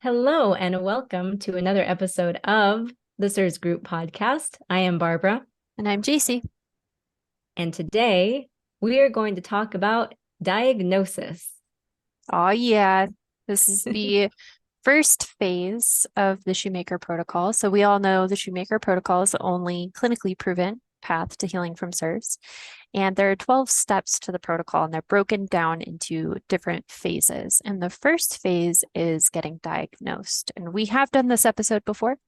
Hello and welcome to another episode of the CIRS Group podcast. I am Barbara. And I'm Jacie. And today we are going to talk about diagnosis. Oh, yeah. This is the first phase of the Shoemaker Protocol. So we all know the Shoemaker Protocol is the only clinically proven path to healing from CIRS. And there are 12 steps to the protocol, and they're broken down into different phases. And the first phase is getting diagnosed. And we have done this episode before,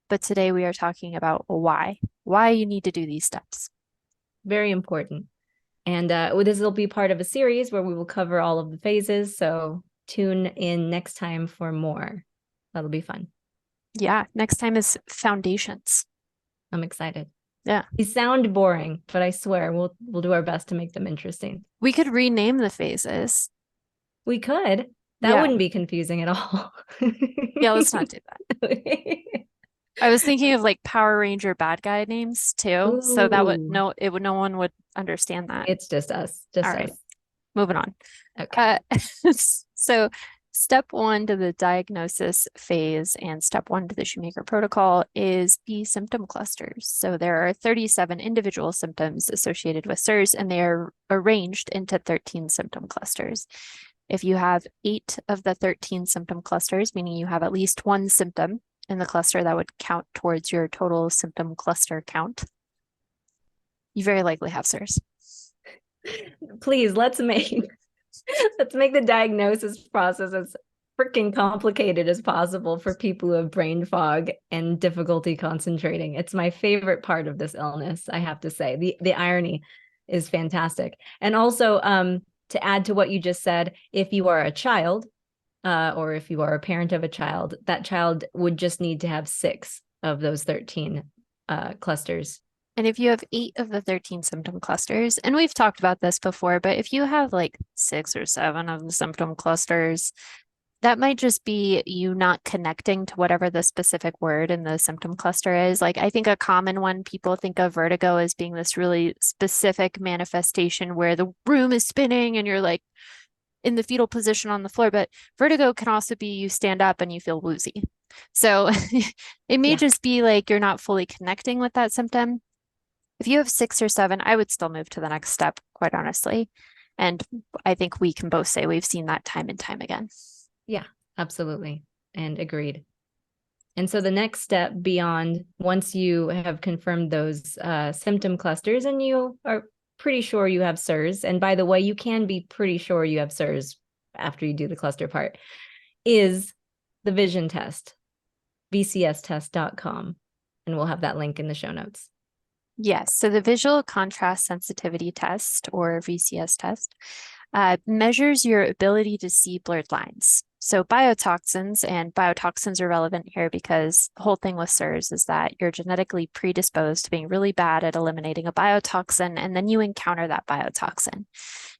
but today we are talking about why you need to do these steps. Very important. And this will be part of a series where we will cover all of the phases. So tune in next time for more. That'll be fun. Yeah, next time is foundations. I'm excited. Yeah. These sound boring, but I swear we'll do our best to make them interesting. We could rename the phases. We could. That wouldn't be confusing at all. Yeah, let's not do that. I was thinking of like Power Ranger bad guy names too. So that would no one would understand that. It's just us. Just All us. right. Moving on. Okay. So step one to the diagnosis phase and step one to the Shoemaker Protocol is the symptom clusters. So there are 37 individual symptoms associated with CIRS, and they are arranged into 13 symptom clusters. If you have 8 of the 13 symptom clusters, meaning you have at least one symptom in the cluster, that would count towards your total symptom cluster count, you very likely have CIRS. Please, let's make the diagnosis process as freaking complicated as possible for people who have brain fog and difficulty concentrating. It's my favorite part of this illness, I have to say. The irony is fantastic. And also, to add to what you just said, if you are a child, or if you are a parent of a child, that child would just need to have 6 of those 13 clusters. And if you have 8 of the 13 symptom clusters, and we've talked about this before, but if you have like 6 or 7 of the symptom clusters, that might just be you not connecting to whatever the specific word in the symptom cluster is. Like, I think a common one, people think of vertigo as being this really specific manifestation where the room is spinning and you're like in the fetal position on the floor. But vertigo can also be you stand up and you feel woozy. So it may just be like you're not fully connecting with that symptom. If you have 6 or 7, I would still move to the next step, quite honestly. And I think we can both say we've seen that time and time again. Yeah, absolutely. And agreed. And so the next step beyond, once you have confirmed those symptom clusters and you are pretty sure you have CIRS, and by the way, you can be pretty sure you have CIRS after you do the cluster part, is the vision test, vcstest.com. And we'll have that link in the show notes. Yes, so the visual contrast sensitivity test, or VCS test, measures your ability to see blurred lines. So biotoxins are relevant here because the whole thing with CIRS is that you're genetically predisposed to being really bad at eliminating a biotoxin, and then you encounter that biotoxin.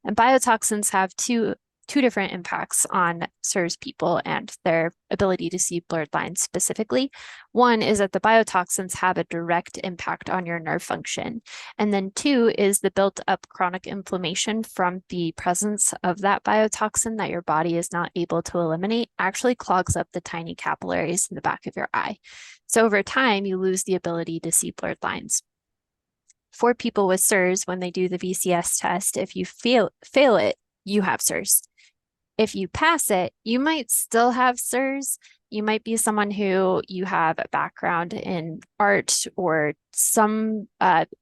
And biotoxins have two different impacts on CIRS people and their ability to see blurred lines specifically. One is that the biotoxins have a direct impact on your nerve function. And then 2 is the built up chronic inflammation from the presence of that biotoxin that your body is not able to eliminate actually clogs up the tiny capillaries in the back of your eye. So over time, you lose the ability to see blurred lines. For people with CIRS, when they do the VCS test, if you fail it, you have CIRS. If you pass it, you might still have CIRS. You might be someone who you have a background in art or some,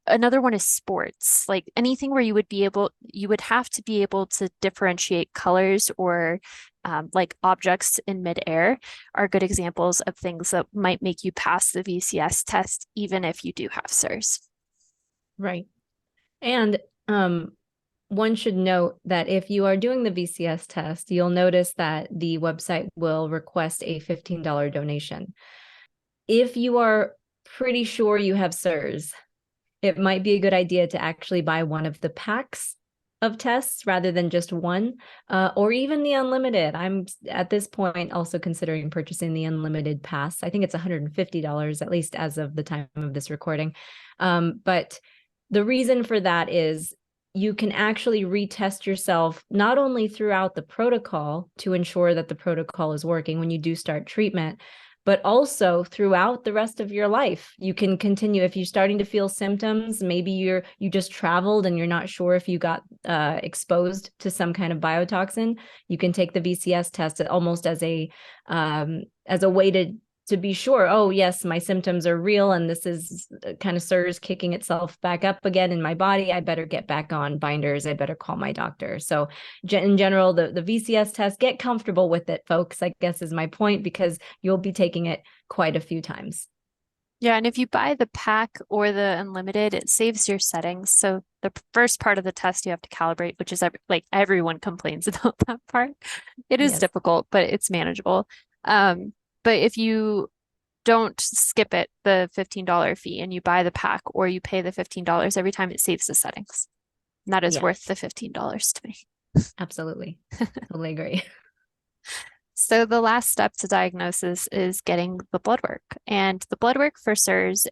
another one is sports, like anything where you would have to be able to differentiate colors or like objects in midair are good examples of things that might make you pass the VCS test, even if you do have CIRS. Right. And, one should note that if you are doing the VCS test, you'll notice that the website will request a $15 donation. If you are pretty sure you have CIRS, it might be a good idea to actually buy one of the packs of tests rather than just one, or even the unlimited. I'm at this point also considering purchasing the unlimited pass. I think it's $150, at least as of the time of this recording. But the reason for that is you can actually retest yourself not only throughout the protocol to ensure that the protocol is working when you do start treatment, but also throughout the rest of your life. You can continue if you're starting to feel symptoms. Maybe you just traveled and you're not sure if you got exposed to some kind of biotoxin. You can take the VCS test almost as a way to be sure, oh, yes, my symptoms are real and this is kind of CIRS kicking itself back up again in my body. I better get back on binders. I better call my doctor. So in general, the VCS test, get comfortable with it, folks, I guess is my point, because you'll be taking it quite a few times. Yeah, and if you buy the pack or the unlimited, it saves your settings. So the first part of the test you have to calibrate, which is like everyone complains about that part. It is difficult, but it's manageable. But if you don't skip it, the $15 fee, and you buy the pack or you pay the $15 every time, it saves the settings. And that is worth the $15 to me. Absolutely. Totally agree. So the last step to diagnosis is getting the blood work. And the blood work for CIRS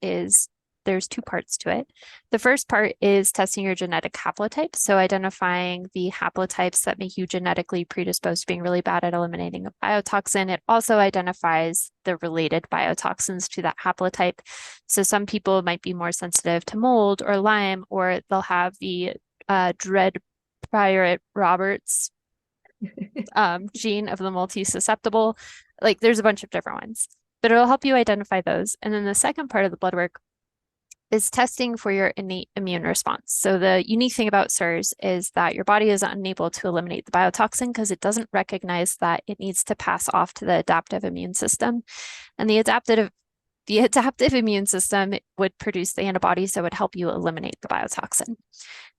there's two parts to it. The first part is testing your genetic haplotype. So identifying the haplotypes that make you genetically predisposed to being really bad at eliminating a biotoxin. It also identifies the related biotoxins to that haplotype. So some people might be more sensitive to mold or Lyme, or they'll have the dread Priorate Roberts gene of the multi-susceptible. Like there's a bunch of different ones, but it'll help you identify those. And then the second part of the blood work is testing for your innate immune response. So the unique thing about CIRS is that your body is unable to eliminate the biotoxin because it doesn't recognize that it needs to pass off to the adaptive immune system. And the adaptive immune system would produce the antibodies that would help you eliminate the biotoxin.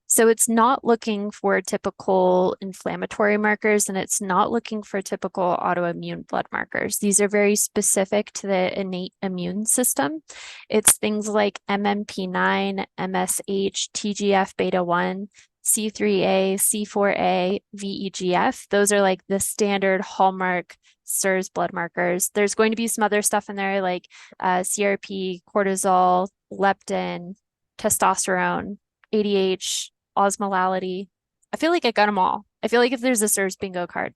So it's not looking for typical inflammatory markers, and it's not looking for typical autoimmune blood markers. These are very specific to the innate immune system. It's things like MMP9, MSH, TGF beta 1, C3A, C4A, VEGF. Those are like the standard hallmark CIRS blood markers. There's going to be some other stuff in there like CRP, cortisol, leptin, testosterone, ADH, osmolality. I feel like I got them all. I feel like if there's a CIRS bingo card.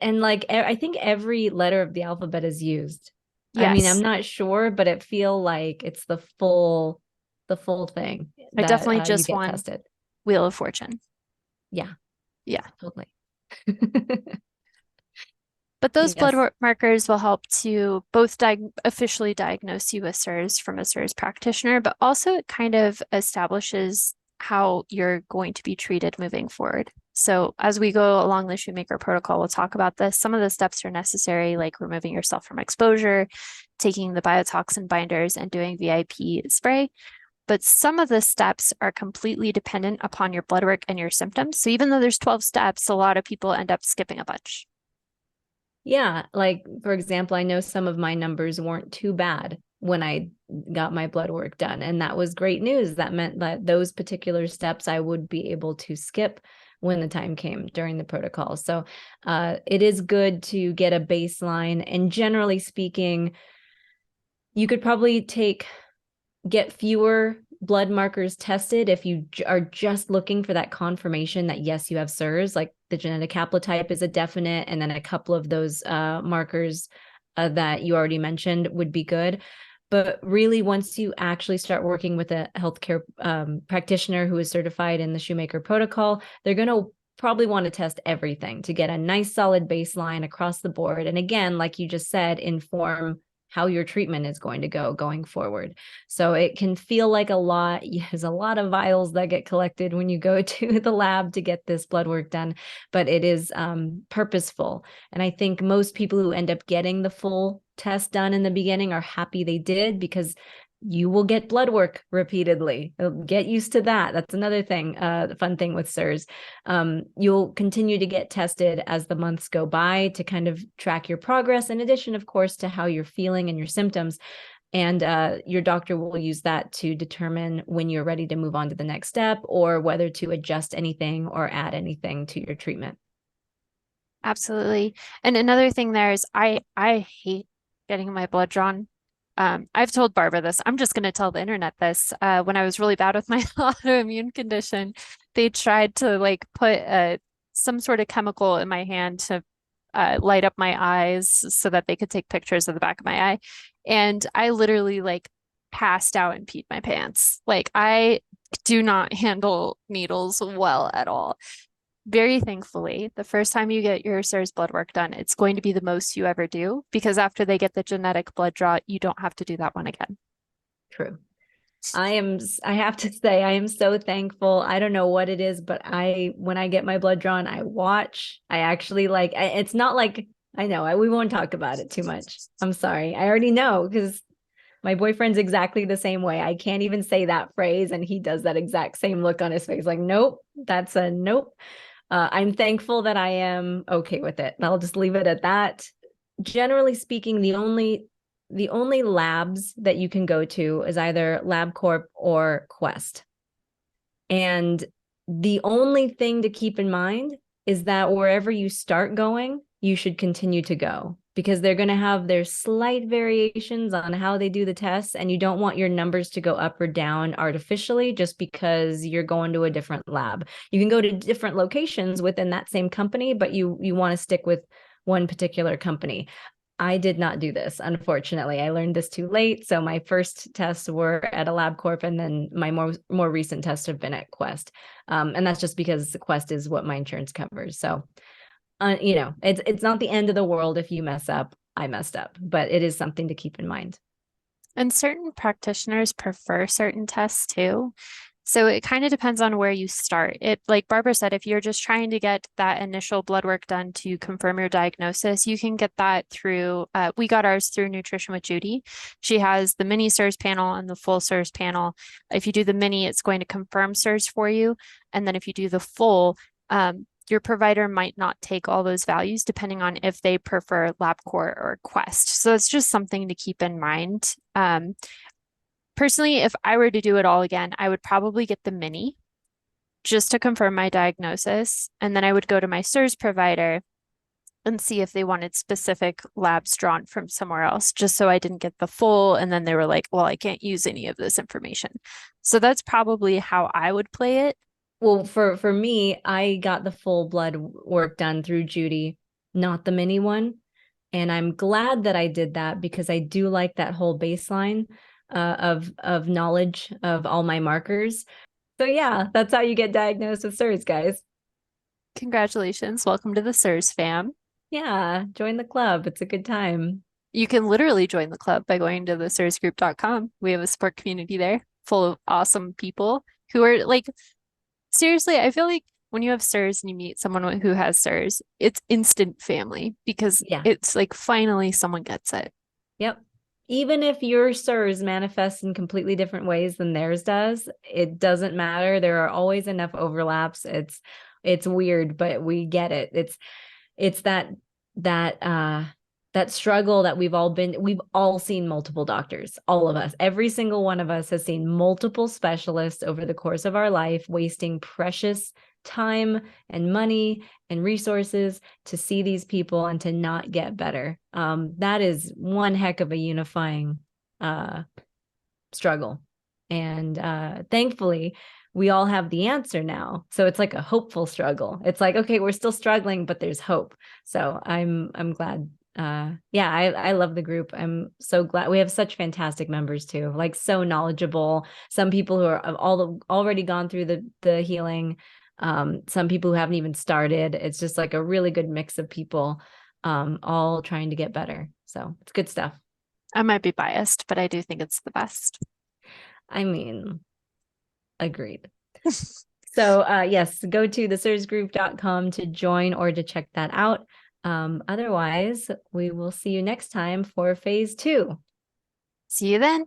And like, I think every letter of the alphabet is used. Yes. I mean, I'm not sure, but it feel like it's the full thing. I definitely just you get won tested. Wheel of Fortune. Yeah. Yeah. Totally. But those blood markers will help to both officially diagnose you with CIRS from a CIRS practitioner, but also it kind of establishes how you're going to be treated moving forward. So as we go along the Shoemaker Protocol, we'll talk about this. Some of the steps are necessary, like removing yourself from exposure, taking the biotoxin binders, and doing VIP spray. But some of the steps are completely dependent upon your blood work and your symptoms. So even though there's 12 steps, a lot of people end up skipping a bunch. Yeah, like for example, I know some of my numbers weren't too bad when I got my blood work done. And that was great news. That meant that those particular steps I would be able to skip when the time came during the protocol. So it is good to get a baseline. And generally speaking, you could probably get fewer blood markers tested if you are just looking for that confirmation that yes, you have CIRS. Like the genetic haplotype is a definite, and then a couple of those markers that you already mentioned would be good. But really, once you actually start working with a healthcare practitioner who is certified in the Shoemaker Protocol, they're going to probably want to test everything to get a nice solid baseline across the board. And again, like you just said, inform how your treatment is going to go going forward. So it can feel like a lot. There's a lot of vials that get collected when you go to the lab to get this blood work done, but it is purposeful. And I think most people who end up getting the full test done in the beginning are happy they did, because you will get blood work repeatedly. Get used to that. That's another thing, the fun thing with CIRS. You'll continue to get tested as the months go by to kind of track your progress, in addition, of course, to how you're feeling and your symptoms. And your doctor will use that to determine when you're ready to move on to the next step, or whether to adjust anything or add anything to your treatment. Absolutely. And another thing there is I hate getting my blood drawn. I've told Barbara this. I'm just going to tell the internet this. When I was really bad with my autoimmune condition, they tried to like put some sort of chemical in my hand to light up my eyes so that they could take pictures of the back of my eye. And I literally like passed out and peed my pants. Like I do not handle needles well at all. Very thankfully, the first time you get your CIRS blood work done, it's going to be the most you ever do because after they get the genetic blood draw, you don't have to do that one again. True. I have to say, I am so thankful. I don't know what it is, but when I get my blood drawn, I watch. I actually like, it's not like, I know, we won't talk about it too much. I'm sorry. I already know because my boyfriend's exactly the same way. I can't even say that phrase. And he does that exact same look on his face. Like, nope, that's a nope. I'm thankful that I am okay with it. I'll just leave it at that. Generally speaking, the only labs that you can go to is either LabCorp or Quest. And the only thing to keep in mind is that wherever you start going, you should continue to go because they're going to have their slight variations on how they do the tests. And you don't want your numbers to go up or down artificially just because you're going to a different lab. You can go to different locations within that same company, but you want to stick with one particular company. I did not do this, unfortunately. I learned this too late. So my first tests were at a LabCorp, and then my more recent tests have been at Quest. And that's just because Quest is what my insurance covers. So it's not the end of the world if you mess up. I messed up, but it is something to keep in mind. And certain practitioners prefer certain tests too. So it kind of depends on where you start. Like Barbara said, if you're just trying to get that initial blood work done to confirm your diagnosis, you can get that through, we got ours through Nutrition with Judy. She has the mini CIRS panel and the full CIRS panel. If you do the mini, it's going to confirm CIRS for you. And then if you do the full, your provider might not take all those values depending on if they prefer LabCorp or Quest. So it's just something to keep in mind. Personally, if I were to do it all again, I would probably get the mini just to confirm my diagnosis. And then I would go to my CIRS provider and see if they wanted specific labs drawn from somewhere else, just so I didn't get the full. And then they were like, well, I can't use any of this information. So that's probably how I would play it. Well, for me, I got the full blood work done through Judy, not the mini one. And I'm glad that I did that because I do like that whole baseline of knowledge of all my markers. So yeah, that's how you get diagnosed with CIRS, guys. Congratulations. Welcome to the CIRS fam. Yeah, join the club. It's a good time. You can literally join the club by going to the cirsgroup.com. We have a support community there full of awesome people who are like, seriously, I feel like when you have CIRS and you meet someone who has CIRS, it's instant family because it's like finally someone gets it. Yep. Even if your CIRS manifests in completely different ways than theirs does, it doesn't matter. There are always enough overlaps. It's weird, but we get it. It's that struggle that we've all seen multiple doctors, all of us. Every single one of us has seen multiple specialists over the course of our life, wasting precious time and money and resources to see these people and to not get better. That is one heck of a unifying struggle. And thankfully, we all have the answer now. So it's like a hopeful struggle. It's like, okay, we're still struggling, but there's hope. So I'm glad. I love the group. I'm so glad we have such fantastic members too, like so knowledgeable. Some people who are already gone through the healing. Some people who haven't even started. It's just like a really good mix of people, all trying to get better. So it's good stuff. I might be biased, but I do think it's the best. I mean, agreed. So yes, go to the cirsgroup.com to join or to check that out. Otherwise, we will see you next time for phase 2. See you then.